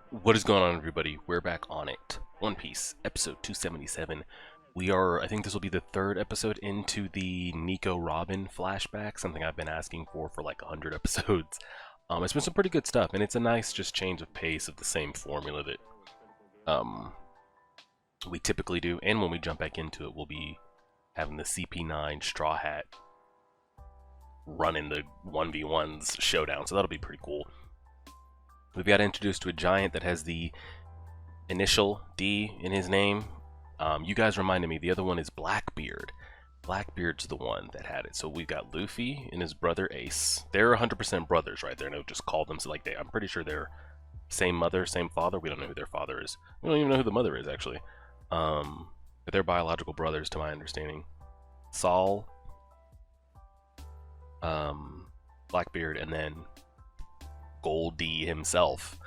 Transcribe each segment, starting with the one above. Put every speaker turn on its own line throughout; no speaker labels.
What is going on, everybody? We're back on it. One Piece, episode 277. I think this will be the third episode into the Nico Robin flashback, something I've been asking for like 100 episodes. It's been some pretty good stuff, and it's a nice just change of pace of the same formula that we typically do. And when we jump back into it, we'll be having the CP9 Straw Hat running the 1v1s showdown, so that'll be pretty cool. We've got introduced to a giant that has the initial D in his name. You guys reminded me, the other one is Blackbeard. Blackbeard's the one that had it. So we've got Luffy and his brother Ace. They're 100% brothers right there. No, just call them so like I'm pretty sure they're same mother, same father. We don't know who their father is. We don't even know who the mother is, actually. But they're biological brothers, to my understanding. Saul, Blackbeard, and then Goldie himself.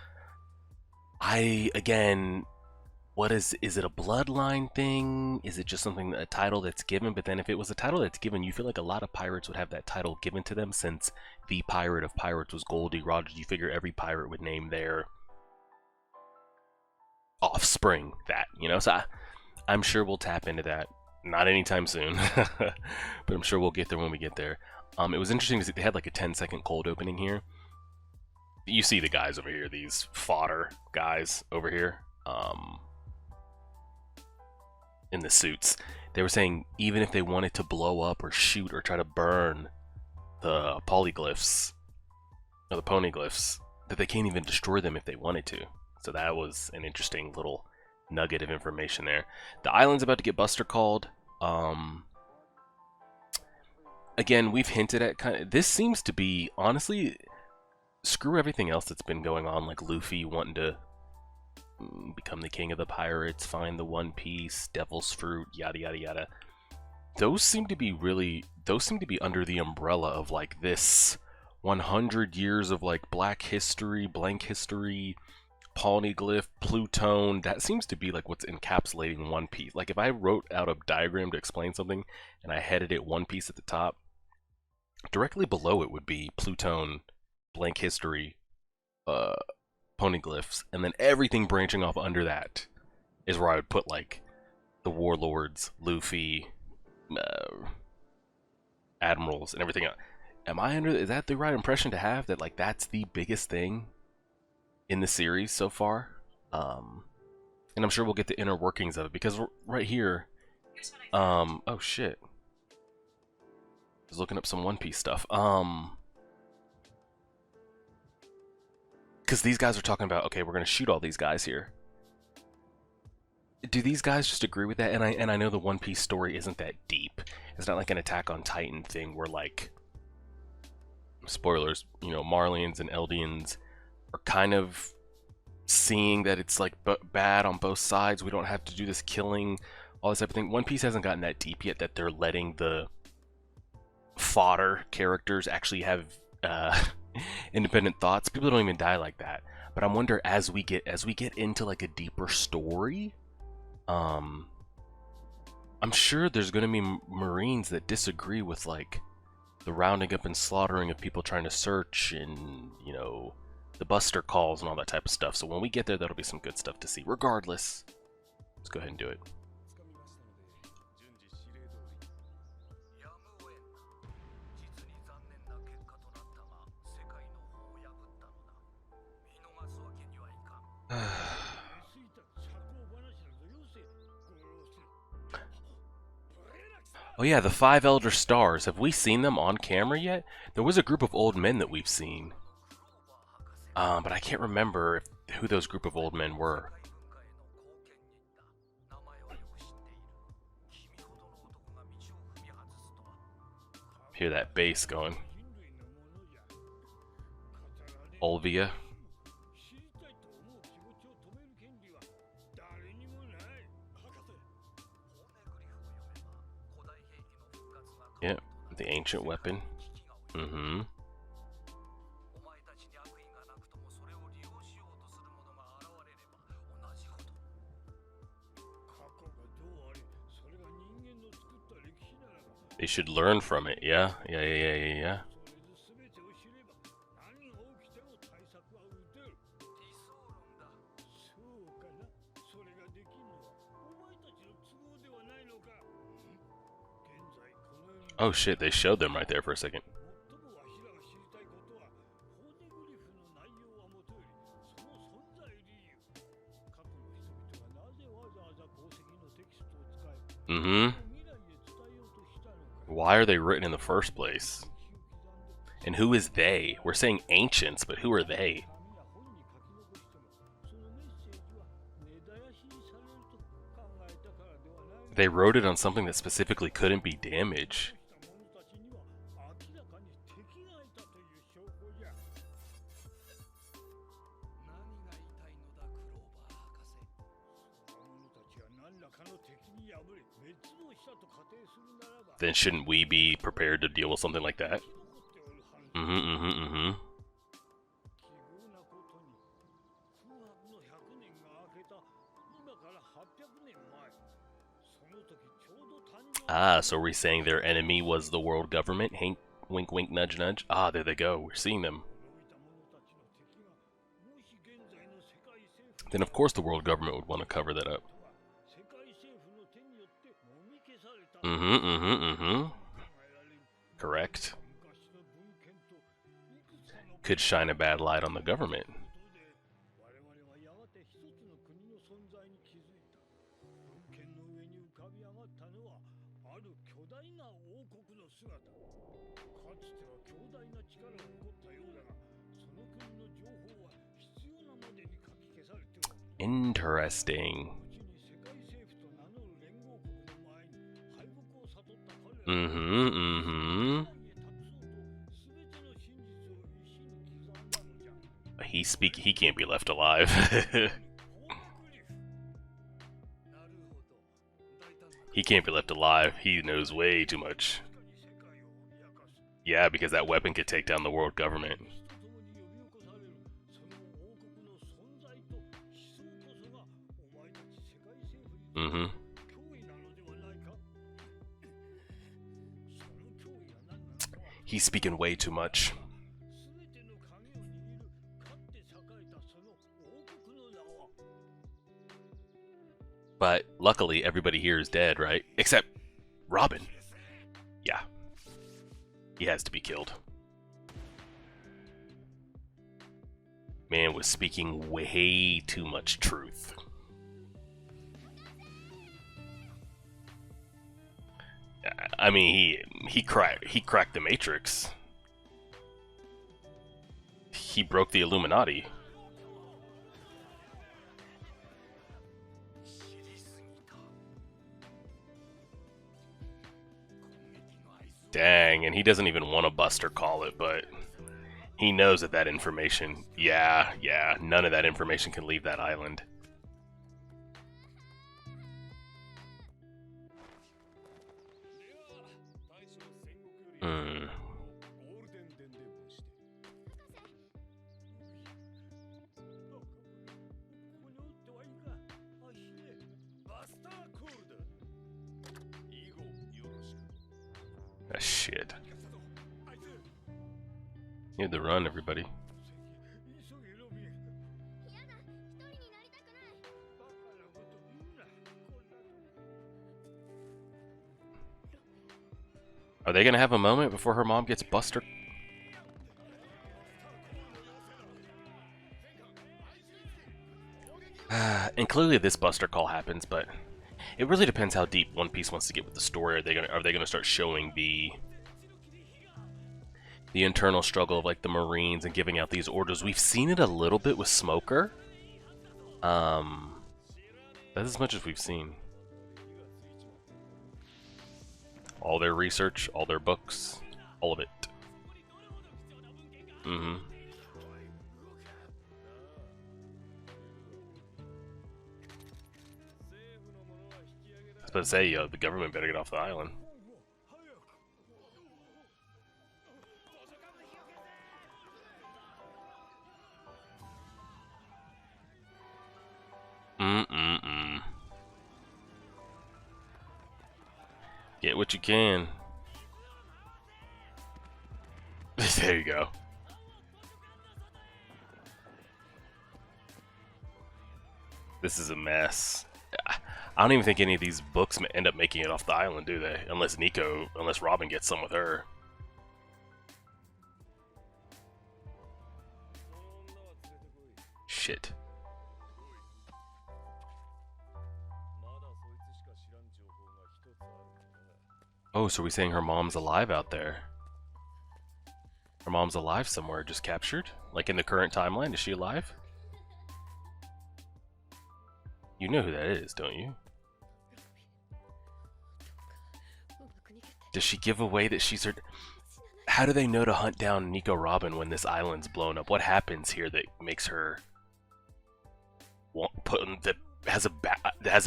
What is it a bloodline thing? Is it just something, a title that's given? But then if it was a title that's given, you feel like a lot of pirates would have that title given to them, since the pirate of pirates was Goldie Rogers. You figure every pirate would name their offspring that, so I'm sure we'll tap into that. Not anytime soon, but I'm sure we'll get there when we get there. It was interesting to see they had like a 10-second cold opening here. You see the guys over here, these fodder guys over here, in the suits. They were saying even if they wanted to blow up or shoot or try to burn the polyglyphs, or the poneglyphs, that they can't even destroy them if they wanted to. So that was an interesting little nugget of information there. The island's about to get Buster called. Again, we've hinted at this seems to be, honestly, screw everything else that's been going on, like Luffy wanting to become the king of the pirates, find the One Piece, Devil's Fruit, yada yada yada. Those seem to be under the umbrella of like this 100 years of like black history, blank history, Poneglyph, Plutone. That seems to be like what's encapsulating One Piece. Like if I wrote out a diagram to explain something and I headed it One Piece at the top, directly below it would be Plutone, blank history, poneglyphs, and then everything branching off under that is where I would put like the warlords, Luffy, admirals, and everything else. Is that the right impression to have, that like that's the biggest thing in the series so far? And I'm sure we'll get the inner workings of it, because right here, oh shit, I was looking up some One Piece stuff. Because these guys are talking about, okay, we're going to shoot all these guys here. Do these guys just agree with that? And I know the One Piece story isn't that deep. It's not like an Attack on Titan thing where, like, spoilers, Marlians and Eldians are kind of seeing that it's like bad on both sides. We don't have to do this killing, all this type of thing. One Piece hasn't gotten that deep yet, that they're letting the fodder characters actually have independent thoughts. People don't even die like that. But I wonder, as we get into like a deeper story, I'm sure there's going to be Marines that disagree with like the rounding up and slaughtering of people trying to search, and the Buster calls and all that type of stuff. So when we get there, that'll be some good stuff to see. Regardless, let's go ahead and do it. Oh yeah, the 5 Elder Stars. Have we seen them on camera yet? There was a group of old men that we've seen. But I can't remember who those group of old men were. Hear that bass going. Olvia. Yep, the ancient weapon. Mm-hmm. They should learn from it. Yeah. Oh shit, they showed them right there for a second. Mm-hmm. Why are they written in the first place? And who is they? We're saying ancients, but who are they? They wrote it on something that specifically couldn't be damaged. Then shouldn't we be prepared to deal with something like that? Ah, so we're saying their enemy was the world government? Hank, wink, wink, nudge, nudge. Ah, there they go. We're seeing them. Then of course the world government would want to cover that up. Correct. Could shine a bad light on the government. Interesting. He can't be left alive. He can't be left alive. He knows way too much. Yeah, because that weapon could take down the world government. He's speaking way too much. But luckily, everybody here is dead, right? Except Robin. Yeah. He has to be killed. Man was speaking way too much truth. I mean, he cracked the Matrix. He broke the Illuminati. Dang, and he doesn't even want to Buster call it, but he knows that information, yeah, none of that information can leave that island. Shit. You had to run, everybody. Are they gonna have a moment before her mom gets Buster? And clearly this Buster call happens, but it really depends how deep One Piece wants to get with the story. Are they gonna start showing the internal struggle of like the Marines and giving out these orders? We've seen it a little bit with Smoker. That's as much as we've seen. All their research, all their books, all of it. I was about to say, the government better get off the island. Get what you can. There you go. This is a mess. I don't even think any of these books end up making it off the island, do they? Unless Robin gets some with her. Shit. Oh, so are we saying her mom's alive out there? Her mom's alive somewhere, just captured? Like in the current timeline, is she alive? You know who that is, don't you? Does she give away that she's her... How do they know to hunt down Nico Robin when this island's blown up? What happens here that makes her... that has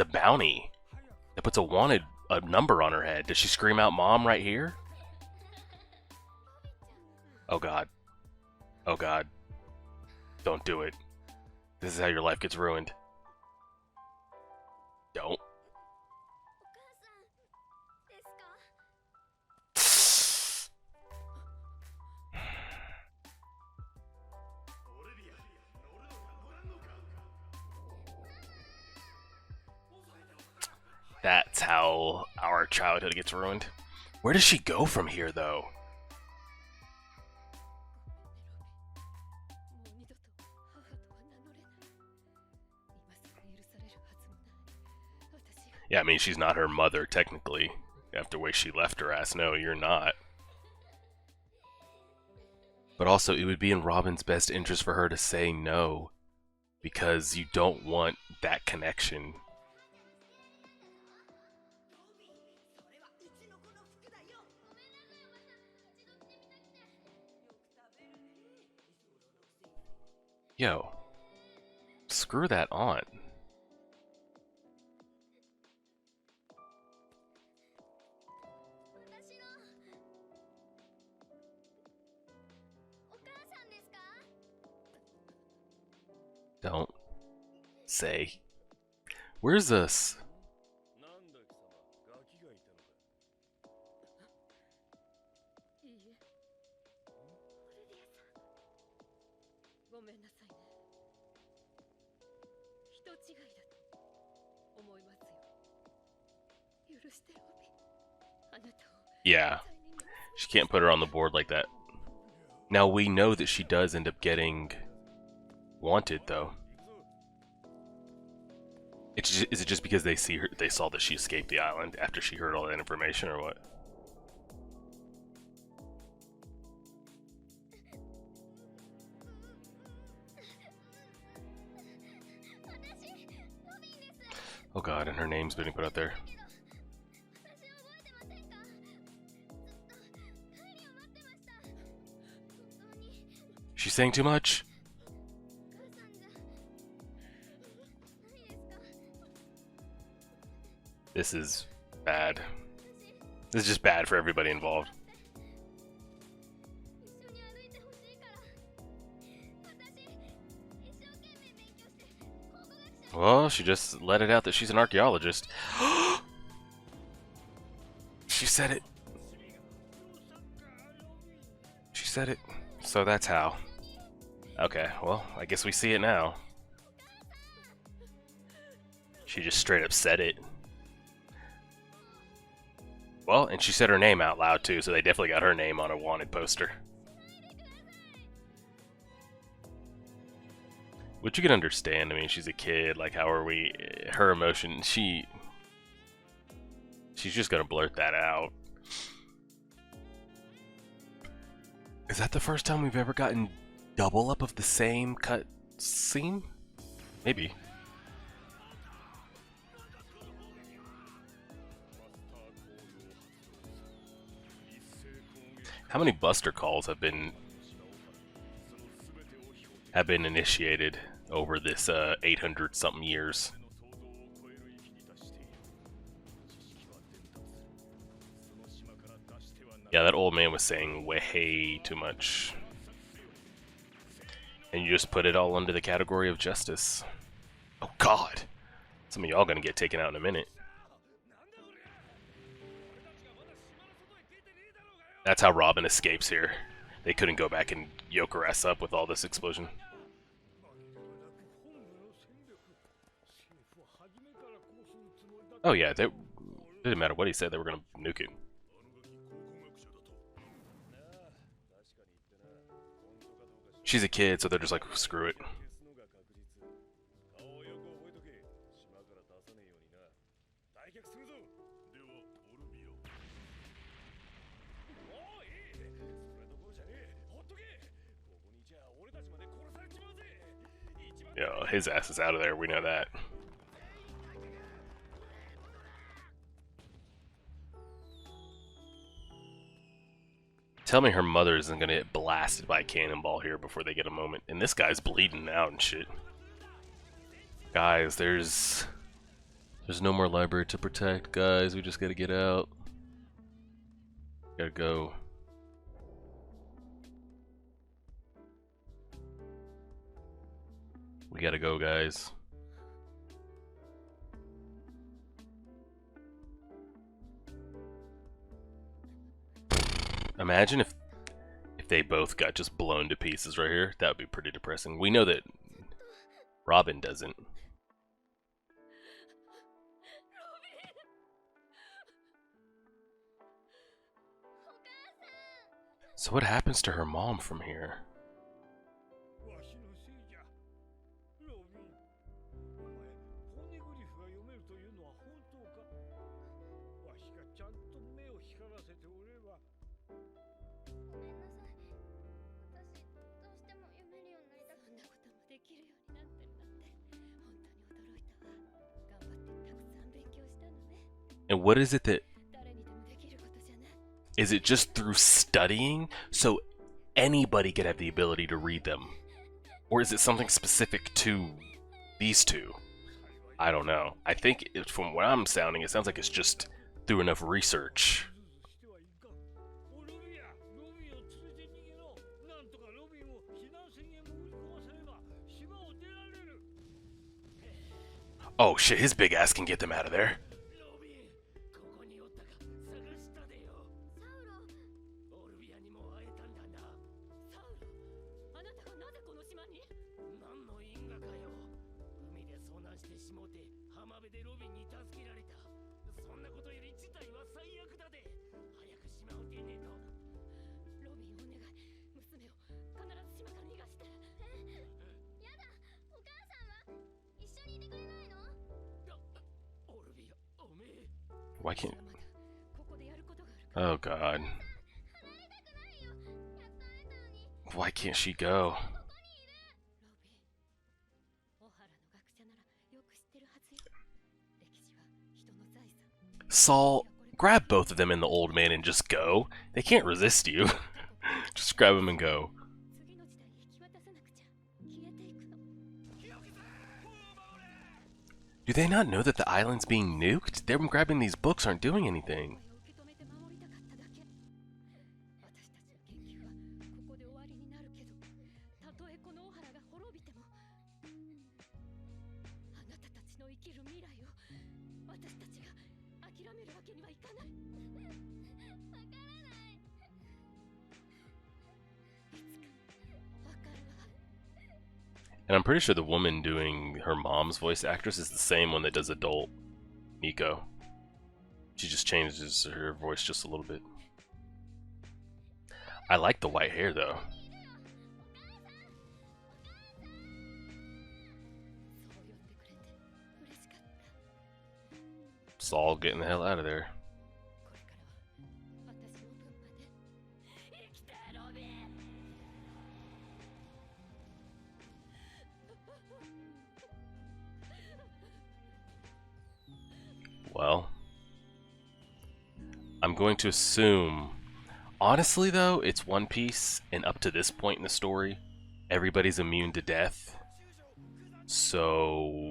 a bounty? That puts a number on her head. Does she scream out mom right here? Oh god. Oh god. Don't do it. This is how your life gets ruined. Don't. That's how our childhood gets ruined. Where does she go from here, though? Yeah, I mean, she's not her mother, technically. After the way she left her ass. No, you're not. But also, it would be in Robin's best interest for her to say no. Because you don't want that connection. Yo. Screw that aunt. Don't say. Where's this? Yeah. She can't put her on the board like that. Now we know that she does end up getting wanted, though. Is it just because they saw that she escaped the island after she heard all that information, or what? Oh god, and her name's been put out there. She's saying too much? This is bad. This is just bad for everybody involved. Well, she just let it out that she's an archaeologist. She said it. She said it. So that's how. Okay, well, I guess we see it now. She just straight up said it. Well, and she said her name out loud too, so they definitely got her name on a wanted poster. Which you can understand. I mean, she's a kid. Like, how are we... Her emotion, she's just gonna blurt that out. Is that the first time we've ever gotten double up of the same cut scene? Maybe. How many Buster calls have been initiated over this 800 something years? Yeah, that old man was saying way too much. And you just put it all under the category of justice. Oh god. Some of y'all gonna get taken out in a minute. That's how Robin escapes here. They couldn't go back and yoke her ass up with all this explosion. Oh yeah, they didn't matter what he said, they were gonna nuke it. She's a kid, so they're just like, screw it. Yo, his ass is out of there, we know that. Tell me her mother isn't gonna get blasted by a cannonball here before they get a moment. And this guy's bleeding out and shit. Guys, there's no more library to protect, guys. We just gotta get out. Gotta go. We gotta go, guys. Imagine if they both got just blown to pieces right here. That would be pretty depressing. We know that Robin doesn't. So what happens to her mom from here? And what is it that... Is it just through studying? So anybody could have the ability to read them? Or is it something specific to these two? I don't know. I think from what I'm sounding, it sounds like it's just through enough research. Oh shit, his big ass can get them out of there. Why can't... Oh god. Why can't she go? Saul, grab both of them and the old man and just go. They can't resist you. Just grab them and go. Do they not know that the island's being nuked? Them grabbing these books aren't doing anything. And I'm pretty sure the woman doing her mom's voice actress is the same one that does adult Nico. She just changes her voice just a little bit. I like the white hair though. Saul getting the hell out of there. Well, I'm going to assume... Honestly, though, it's One Piece, and up to this point in the story, everybody's immune to death. So...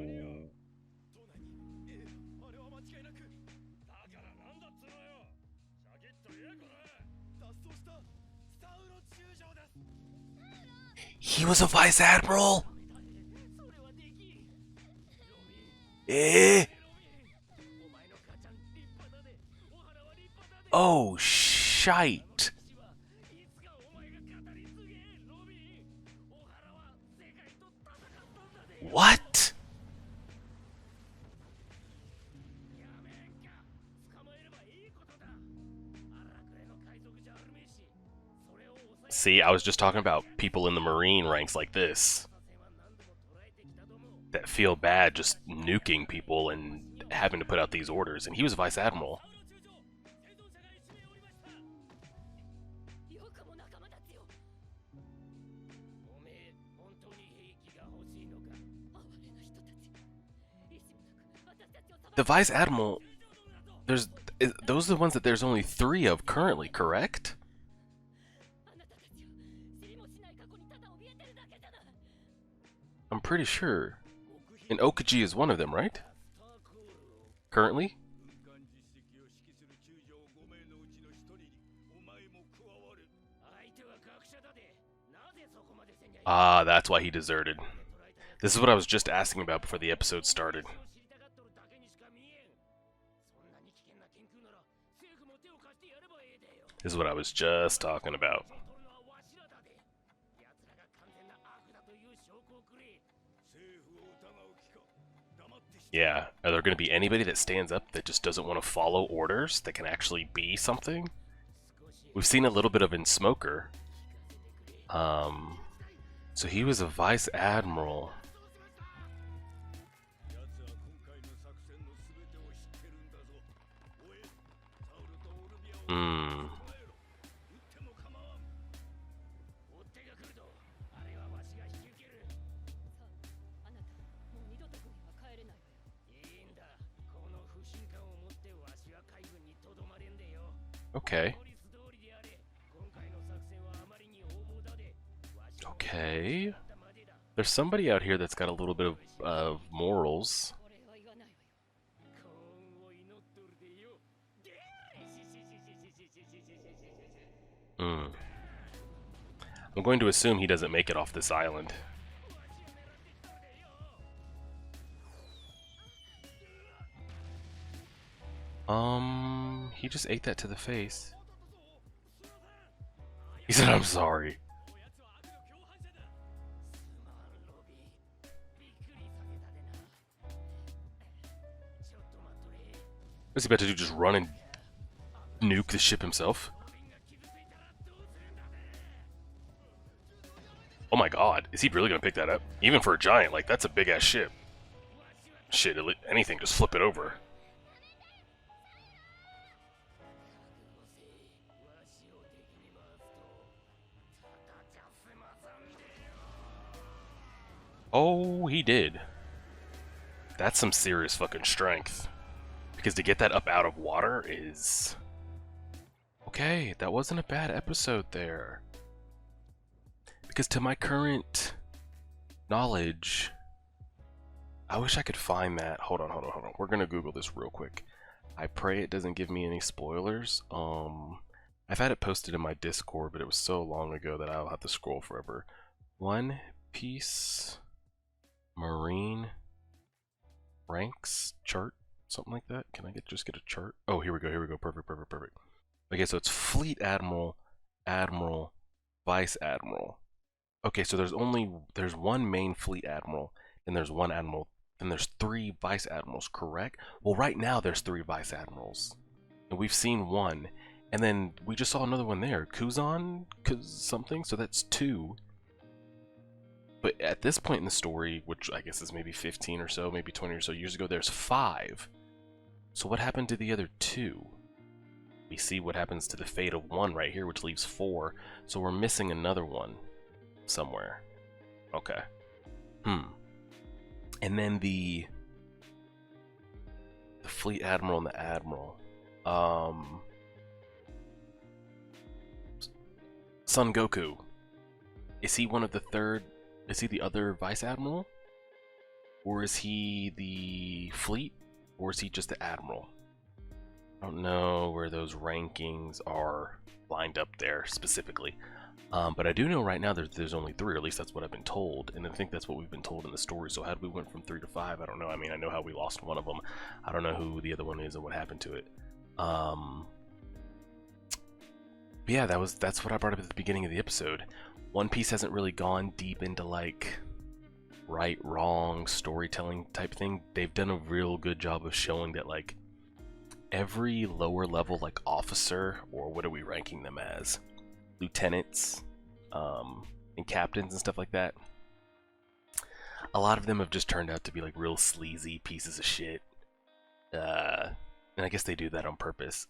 He was a vice admiral? Eh? Oh, shite. What? See, I was just talking about people in the Marine ranks like this that feel bad just nuking people and having to put out these orders, and he was a vice admiral. The vice admiral, those are the ones that there's only 3 of currently, correct? I'm pretty sure. And Okaji is one of them, right? Currently? Ah, that's why he deserted. This is what I was just asking about before the episode started. This is what I was just talking about. Yeah, are there going to be anybody that stands up that just doesn't want to follow orders that can actually be something? We've seen a little bit of in Smoker. So he was a vice admiral. Okay. Okay. There's somebody out here that's got a little bit of morals. I'm going to assume he doesn't make it off this island. He just ate that to the face. He said, "I'm sorry." What's he about to do? Just run and nuke the ship himself? Oh my god, is he really gonna pick that up? Even for a giant, like, that's a big ass ship. Shit, anything, just flip it over. Oh, he did. That's some serious fucking strength. Because to get that up out of water is... Okay, that wasn't a bad episode there. Because to my current knowledge... I wish I could find that. Hold on. We're gonna Google this real quick. I pray it doesn't give me any spoilers. I've had it posted in my Discord, but it was so long ago that I'll have to scroll forever. One Piece Marine ranks chart, something like that. Can I just get a chart? Oh, here we go. Perfect. Okay, so it's Fleet Admiral, Admiral, Vice Admiral. Okay, so there's one main Fleet Admiral, and there's one Admiral, and there's 3 Vice Admirals, correct? Well, right now there's 3 Vice Admirals, and we've seen one, and then we just saw another one there, Kuzan, something, so that's 2. But at this point in the story, which I guess is maybe 15 or so, maybe 20 or so years ago, there's 5. So what happened to the other 2? We see what happens to the fate of 1 right here, which leaves 4. So we're missing another one somewhere. Okay. And then the Fleet Admiral and the Admiral. Son Goku. Is he one of the third? Is he the other Vice Admiral? Or is he the Fleet? Or is he just the Admiral? I don't know where those rankings are lined up there specifically. But I do know right now there's only 3, or at least that's what I've been told, and I think that's what we've been told in the story. So how we went from 3 to 5, I don't know. I mean, I know how we lost one of them. I don't know who the other one is and what happened to it. But yeah, that's what I brought up at the beginning of the episode. One Piece hasn't really gone deep into like right, wrong, storytelling type thing. They've done a real good job of showing that like every lower level like officer, or what are we ranking them as? Lieutenants, and captains and stuff like that. A lot of them have just turned out to be like real sleazy pieces of shit. And I guess they do that on purpose.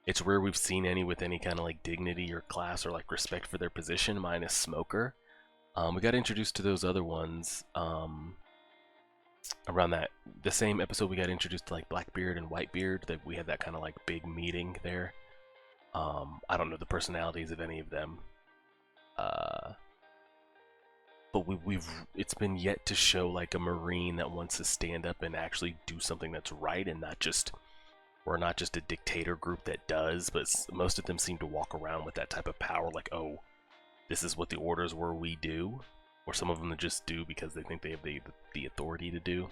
It's rare we've seen any with any kind of like dignity or class or like respect for their position, minus Smoker. We got introduced to those other ones around the same episode. We got introduced to like Blackbeard and Whitebeard. That we had that kind of like big meeting there. I don't know the personalities of any of them. But it's been yet to show like a Marine that wants to stand up and actually do something that's right, and we're not just a dictator group that does, but most of them seem to walk around with that type of power, like, oh, this is what the orders were, we do. Or some of them just do because they think they have the authority to do.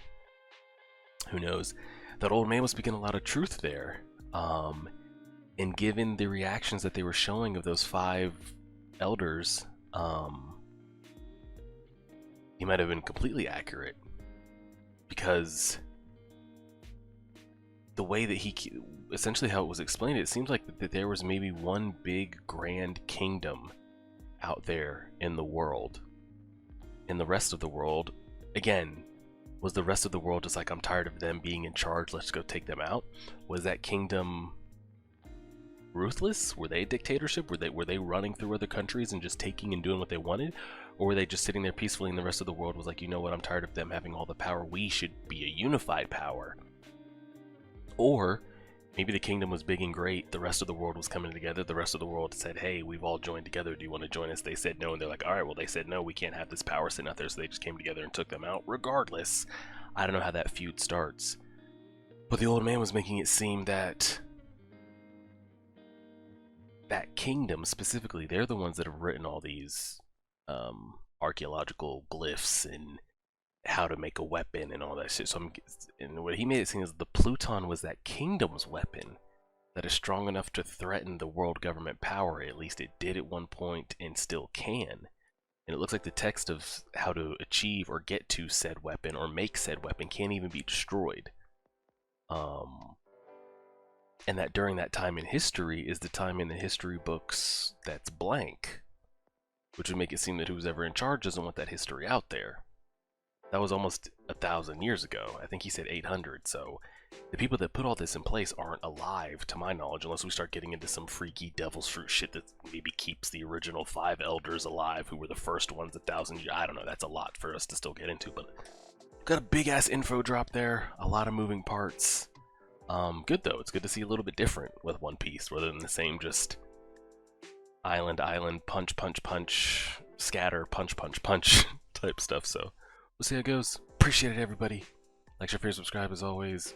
Who knows? That old man was speaking a lot of truth there. And given the reactions that they were showing of those 5 elders, he might have been completely accurate, because the way that essentially how it was explained, it seems like that there was maybe one big grand kingdom out there in the world. In the rest of the world, again, was the rest of the world just like, I'm tired of them being in charge, let's go take them out? Was that kingdom ruthless? Were they a dictatorship? Were they running through other countries and just taking and doing what they wanted? Or were they just sitting there peacefully and the rest of the world was like, you know what, I'm tired of them having all the power, we should be a unified power? Or maybe the kingdom was big and great, the rest of the world was coming together, the rest of the world said, hey, we've all joined together, do you want to join us? They said no, and they're like, alright, well, they said no, we can't have this power sitting out there, so they just came together and took them out. Regardless, I don't know how that feud starts. But the old man was making it seem that that kingdom specifically, they're the ones that have written all these archaeological glyphs and how to make a weapon and all that shit. So and what he made it seem is the Pluton was that kingdom's weapon that is strong enough to threaten the world government power. At least it did at one point and still can. And it looks like the text of how to achieve or get to said weapon or make said weapon can't even be destroyed. And that during that time in history is the time in the history books that's blank, which would make it seem that who's ever in charge doesn't want that history out there. That was almost 1,000 years ago. I think he said 800, so the people that put all this in place aren't alive, to my knowledge, unless we start getting into some freaky devil's fruit shit that maybe keeps the original 5 elders alive, who were the first ones 1,000 years. I don't know, that's a lot for us to still get into, but got a big-ass info drop there, a lot of moving parts. Good though, it's good to see a little bit different with One Piece, rather than the same just island, punch, punch, punch, scatter, punch, punch, punch type stuff, so we'll see how it goes. Appreciate it, everybody. Like, share, subscribe as always.